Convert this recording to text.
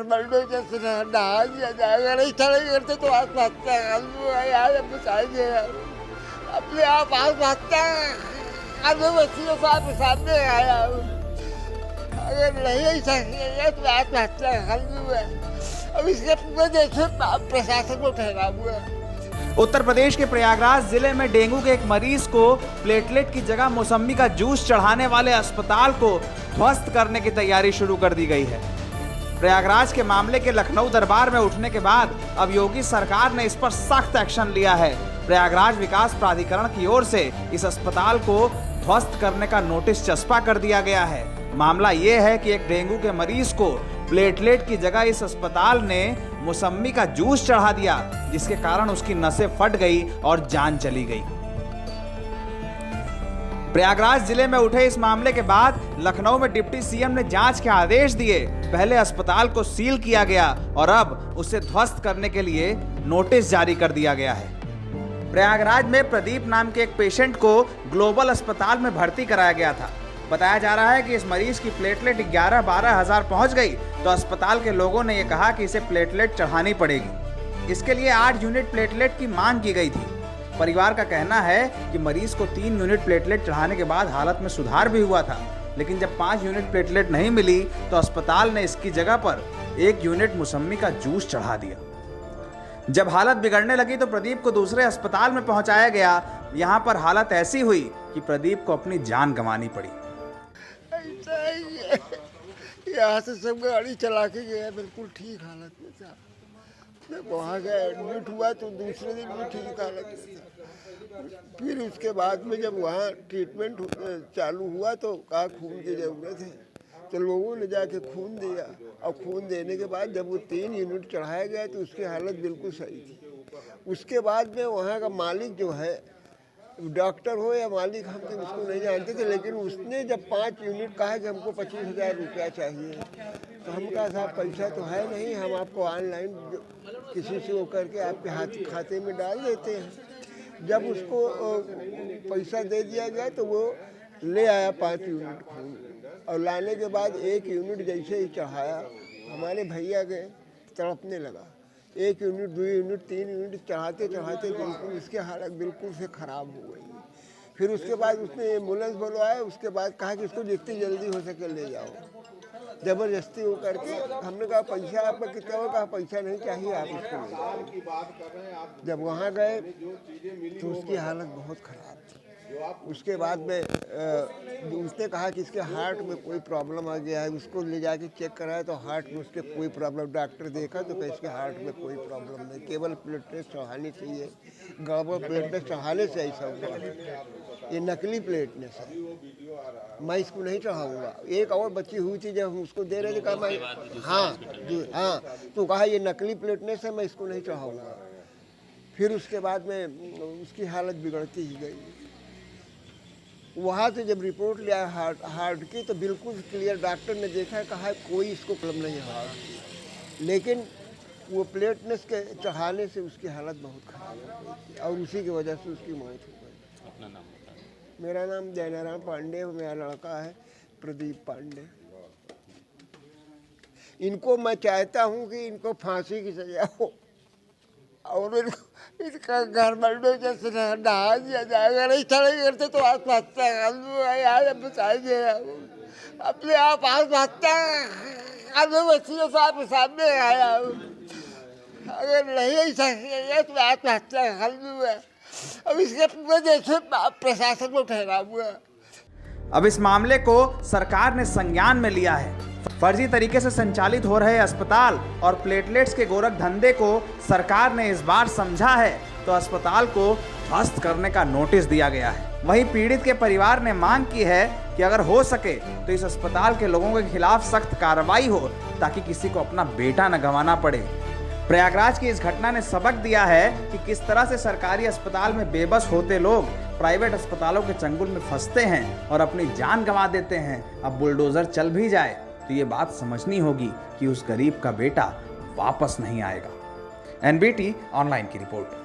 बल्डो जैसे नहा दिया जाएगा, नहीं करते तो आत्महत्या कर लूँगा यार, बताइए अपने आप आत्महत्या के सामने आया हूँ। अगर नहीं सकेगा तो आत्महत्या कर लूँगा। अब इसके पूरे देश में प्रशासन को ठहराऊंगा। उत्तर प्रदेश के प्रयागराज जिले में डेंगू के एक मरीज को प्लेटलेट की जगह मौसम्मी का जूस चढ़ाने वाले अस्पताल को ध्वस्त करने की तैयारी शुरू कर दी गई है। प्रयागराज के मामले के लखनऊ दरबार में उठने के बाद अब योगी सरकार ने इस पर सख्त एक्शन लिया है। प्रयागराज विकास प्राधिकरण की ओर से इस अस्पताल को ध्वस्त करने का नोटिस चस्पा कर दिया गया है। मामला ये है कि एक डेंगू के मरीज को प्लेटलेट की जगह इस अस्पताल ने मौसम्मी का जूस चढ़ा दिया, जिसके कारण उसकी नसें फट गई और जान चली गई। प्रयागराज जिले में उठे इस मामले के बाद लखनऊ में डिप्टी सीएम ने जांच के आदेश दिए। पहले अस्पताल को सील किया गया और अब उसे ध्वस्त करने के लिए नोटिस जारी कर दिया गया है। प्रयागराज में प्रदीप नाम के एक पेशेंट को ग्लोबल अस्पताल में भर्ती कराया गया था। बताया जा रहा है कि इस मरीज की प्लेटलेट 11-12 हजार पहुंच गई, तो अस्पताल के लोगों ने यह कहा कि इसे प्लेटलेट चढ़ानी पड़ेगी। इसके लिए 8 यूनिट प्लेटलेट की मांग की गई थी। परिवार का कहना है कि मरीज को 3 यूनिट प्लेटलेट चढ़ाने के बाद हालत में सुधार भी हुआ था, लेकिन जब 5 यूनिट प्लेटलेट नहीं मिली तो अस्पताल ने इसकी जगह पर 1 यूनिट मौसम्मी का जूस चढ़ा दिया। जब हालत बिगड़ने लगी तो प्रदीप को दूसरे अस्पताल में पहुंचाया गया। यहाँ पर हालत ऐसी हुई कि प्रदीप को अपनी जान गंवानी पड़ी। यहाँ से सब गाड़ी चला के गया, बिल्कुल ठीक हालत में था। मैं वहाँ गया, एडमिट हुआ तो दूसरे दिन भी ठीक हालत में था। फिर उसके बाद में जब वहाँ ट्रीटमेंट चालू हुआ तो कहा खून की ज़रूरत है, तो लोगों ने जाके खून दिया। और खून देने के बाद जब वो 3 यूनिट चढ़ाया गया तो उसकी हालत बिल्कुल सही थी। उसके बाद में वहाँ का मालिक जो है, डॉक्टर हो या मालिक, हम तो उसको नहीं जानते थे, लेकिन उसने जब 5 यूनिट कहा कि हमको 25,000 रुपया चाहिए, तो हम कहा साहब पैसा तो है नहीं, हम आपको ऑनलाइन किसी से वो करके आपके खाते में डाल देते हैं। जब उसको पैसा दे दिया गया तो वो ले आया 5 यूनिट खून, और लाने के बाद 1 यूनिट जैसे ही चढ़ाया, हमारे भैया के तड़पने लगा। 1 यूनिट, 2 यूनिट, 3 यूनिट चढ़ाते चढ़ाते बिल्कुल इसकी हालत बिल्कुल से ख़राब हो गई। फिर उसके बाद उसने एम्बुलेंस बुलवाया। उसके बाद कहा कि इसको जितनी जल्दी हो सके ले जाओ। ज़बरदस्ती वो करके हमने कहा पैसा आपका कितना हो, कहा पैसा नहीं चाहिए, आप इसको ले जाओ। जब वहाँ गए तो उसकी हालत बहुत ख़राब थी। उसके बाद में उसने कहा कि इसके हार्ट में कोई प्रॉब्लम आ गया है। उसको ले जाके चेक कराया तो हार्ट में उसके कोई प्रॉब्लम, डॉक्टर देखा तो इसके हार्ट में कोई प्रॉब्लम नहीं, केवल प्लेटलेट चढ़ानी चाहिए। गड़बड़ प्लेटलेट चढ़ाने से ऐसा हुआ, ये नकली प्लेटलेट है, मैं इसको नहीं चढ़ाऊँगा। एक और बच्ची हुई थी, जब हम उसको दे रहे थे कहा मैं हाँ, तो कहा ये नकली प्लेटलेट है, मैं इसको नहीं चढ़ाऊँगा। फिर उसके बाद में उसकी हालत बिगड़ती ही गई। वहाँ से जब रिपोर्ट लिया हार्ट की तो बिल्कुल क्लियर, डॉक्टर ने देखा, कहा कोई इसको प्रॉब्लम नहीं है हार्ट की, लेकिन वो प्लेटलेट्स के चढ़ाने से उसकी हालत बहुत ख़राब हो गई थी और उसी की वजह से उसकी मौत हो गई। अपना नाम बताएं। मेरा नाम जयनारायण पांडे, मेरा लड़का है प्रदीप पांडे। इनको मैं चाहता हूँ कि इनको फांसी की सजा हो और इसका घर बल्डो जैसे नहा दिया जाएगा, नहीं करते तो आत्महत्या कर लूँगा यार, बताइए अपने आप आत्महत्या के सामने आया हूँ। अगर नहीं सकेगा तो आत्महत्या कर लूँगा। अब इसके पूरे देश में प्रशासन को ठहराऊंगा। अब इस मामले को सरकार ने संज्ञान में लिया है। फर्जी तरीके से संचालित हो रहे अस्पताल और प्लेटलेट्स के गोरख धंधे को सरकार ने इस बार समझा है, तो अस्पताल को ध्वस्त करने का नोटिस दिया गया है। वहीं पीड़ित के परिवार ने मांग की है कि अगर हो सके तो इस अस्पताल के लोगों के खिलाफ सख्त कार्रवाई हो, ताकि किसी को अपना बेटा न गंवाना पड़े। प्रयागराज की इस घटना ने सबक दिया है कि किस तरह से सरकारी अस्पताल में बेबस होते लोग प्राइवेट अस्पतालों के चंगुल में फंसते हैं और अपनी जान गंवा देते हैं। अब बुलडोजर चल भी जाए तो ये बात समझनी होगी कि उस गरीब का बेटा वापस नहीं आएगा। एनबीटी ऑनलाइन की रिपोर्ट।